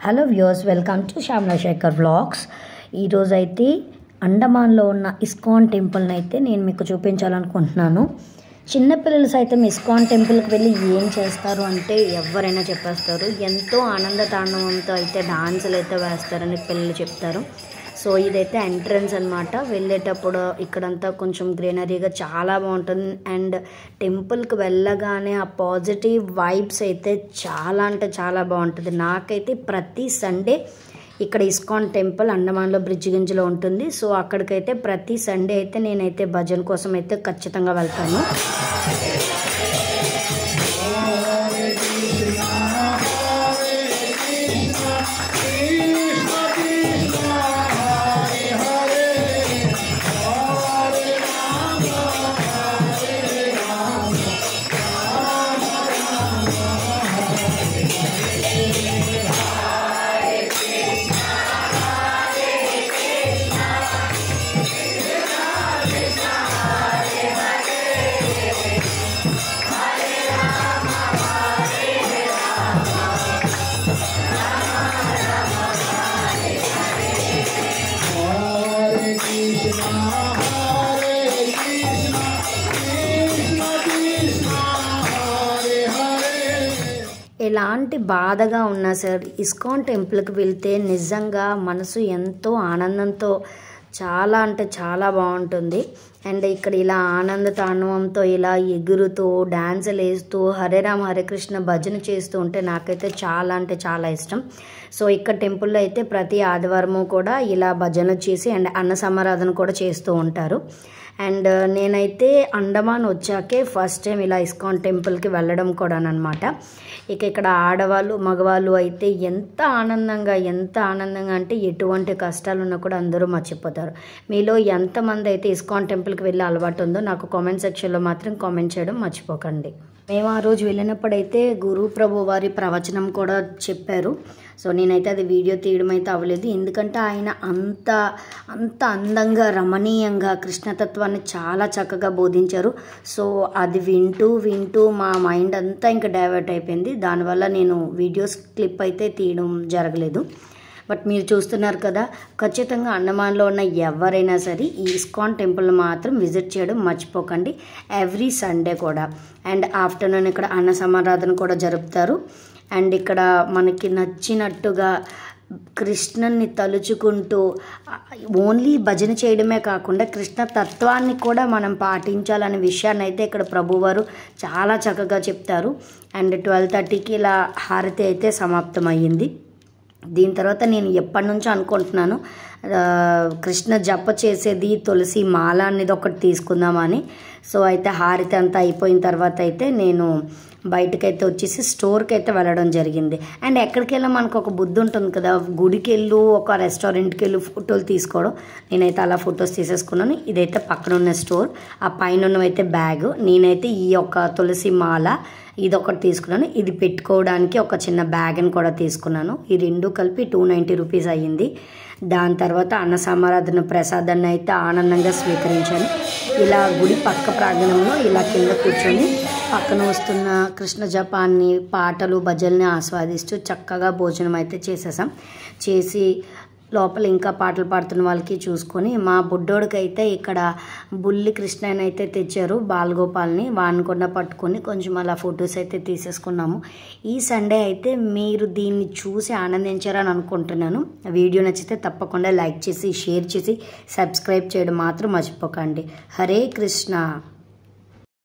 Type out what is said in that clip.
Hello viewers, welcome to Shyamala Shekhar vlogs. ఈరోజైతే అండమాన్లో ఉన్న ఇస్కాన్ టెంపుల్ని అయితే నేను మీకు చూపించాలనుకుంటున్నాను. చిన్నపిల్లలు సైతం ఇస్కాన్ టెంపుల్కి వెళ్ళి ఏం చేస్తారు అంటే ఎవరైనా చెప్పేస్తారు. ఎంతో ఆనంద తాండవంతో అయితే డాన్సులు అయితే వేస్తారని పిల్లలు చెప్తారు. సో ఇదైతే ఎంట్రన్స్ అనమాట. వెళ్ళేటప్పుడు ఇక్కడంతా కొంచెం గ్రీనరీగా చాలా బాగుంటుంది. అండ్ టెంపుల్కి వెళ్ళగానే ఆ పాజిటివ్ వైబ్స్ అయితే చాలా అంటే చాలా బాగుంటుంది. నాకైతే ప్రతి సండే ఇక్కడ ఇస్కాన్ టెంపుల్ అండమాన్లో బ్రిడ్జిగంజ్లో ఉంటుంది. సో అక్కడికైతే ప్రతి సండే అయితే నేనైతే భజన కోసం అయితే ఖచ్చితంగా వెళ్తాను. ఎలాంటి బాధగా ఉన్నా సరే ఇస్కాన్ టెంపుల్కి వెళ్తే నిజంగా మనసు ఎంతో ఆనందంతో చాలా అంటే చాలా బాగుంటుంది. అండ్ ఇక్కడ ఇలా ఆనంద తాండవంతో ఇలా ఎగురుతూ డ్యాన్సులు వేస్తూ హరే రామ హరే కృష్ణ భజన చేస్తూ ఉంటే నాకైతే చాలా అంటే చాలా ఇష్టం. సో ఇక్కడ టెంపుల్లో అయితే ప్రతి ఆదివారము కూడా ఇలా భజన చేసి అండ్ అన్న సమారాధన కూడా చేస్తూ ఉంటారు. అండ్ నేనైతే అండమాన్ వచ్చాకే ఫస్ట్ టైం ఇలా ఇస్కాన్ టెంపుల్కి వెళ్ళడం కూడా అనమాట. ఇక్కడ ఆడవాళ్ళు మగవాళ్ళు అయితే ఎంత ఆనందంగా అంటే ఎటువంటి కష్టాలు ఉన్నా కూడా అందరూ మర్చిపోతారు. మీలో ఎంతమంది అయితే ఇస్కాన్ టెంపుల్కి వెళ్ళే అలవాటు ఉందో నాకు కామెంట్ సెక్షన్లో మాత్రం కామెంట్ చేయడం మర్చిపోకండి. మేము ఆ రోజు వెళ్ళినప్పుడైతే గురు ప్రభు వారి ప్రవచనం కూడా చెప్పారు. సో నేనైతే అది వీడియో తీయడం అయితే అవ్వలేదు, ఎందుకంటే ఆయన అంత అందంగా రమణీయంగా కృష్ణతత్వాన్ని చాలా చక్కగా బోధించారు. సో అది వింటూ మా మైండ్ అంతా ఇంకా డైవర్ట్ అయిపోయింది. దానివల్ల నేను వీడియోస్ క్లిప్ అయితే తీయడం జరగలేదు. బట్ మీరు చూస్తున్నారు కదా, ఖచ్చితంగా అండమాన్లో ఉన్న ఎవరైనా సరే ఈ ఇస్కాన్ టెంపుల్ మాత్రం విజిట్ చేయడం మర్చిపోకండి ఎవ్రీ సండే కూడా. అండ్ ఆఫ్టర్నూన్ ఇక్కడ అన్న సమారాధన కూడా జరుపుతారు. అండ్ ఇక్కడ మనకి నచ్చినట్టుగా కృష్ణుని తలుచుకుంటూ ఓన్లీ భజన చేయడమే కాకుండా కృష్ణ తత్వాన్ని కూడా మనం పాటించాలనే విషయాన్ని అయితే ఇక్కడ ప్రభువారు చాలా చక్కగా చెప్తారు. అండ్ 12:30కి ఇలా హారతి అయితే సమాప్తమయ్యింది. దీని తర్వాత నేను ఎప్పటి నుంచో అనుకుంటున్నాను కృష్ణ జప చేసేది తులసి మాల అనేది ఒకటి తీసుకుందామని. సో అయితే హారతి అంతా అయిపోయిన తర్వాత అయితే నేను బయటకైతే వచ్చేసి స్టోర్కి అయితే వెళ్ళడం జరిగింది. అండ్ ఎక్కడికి వెళ్ళా మనకు ఒక బుద్ధి ఉంటుంది కదా, గుడికి వెళ్ళు ఒక రెస్టారెంట్కి వెళ్ళి ఫోటోలు తీసుకోవడం. నేనైతే అలా ఫొటోస్ తీసేసుకున్నాను. ఇదైతే పక్కన ఉన్న స్టోర్, ఆ పైన ఉన్నవైతే బ్యాగ్. నేనైతే ఈ యొక్క తులసి మాల ఇదొకటి తీసుకున్నాను. ఇది పెట్టుకోవడానికి ఒక చిన్న బ్యాగ్ని కూడా తీసుకున్నాను. ఈ రెండు కలిపి 290 రూపీస్ అయ్యింది. దాని తర్వాత అన్న సమారాధన ప్రసాదాన్ని అయితే ఆనందంగా స్వీకరించాను. ఇలా గుడి పక్క ప్రాంగణంలో ఇలా కింద కూర్చొని పక్కన వస్తున్న కృష్ణ జపాన్ని పాటలు భజల్ని ఆస్వాదిస్తూ చక్కగా భోజనం అయితే చేసేసాం. చేసి లోపల ఇంకా పాటలు పాడుతున్న వాళ్ళకి చూసుకొని మా బుడ్డోడికైతే ఇక్కడ బుల్లి కృష్ణని అయితే తెచ్చారు, బాలగోపాల్ని. వాడిని కూడా పట్టుకొని కొంచెం అలా ఫొటోస్ అయితే తీసేసుకున్నాము. ఈ సండే అయితే మీరు దీన్ని చూసి ఆనందించారని అనుకుంటున్నాను. వీడియో నచ్చితే తప్పకుండా లైక్ చేసి షేర్ చేసి సబ్స్క్రైబ్ చేయడం మాత్రం మర్చిపోకండి. హరే కృష్ణ.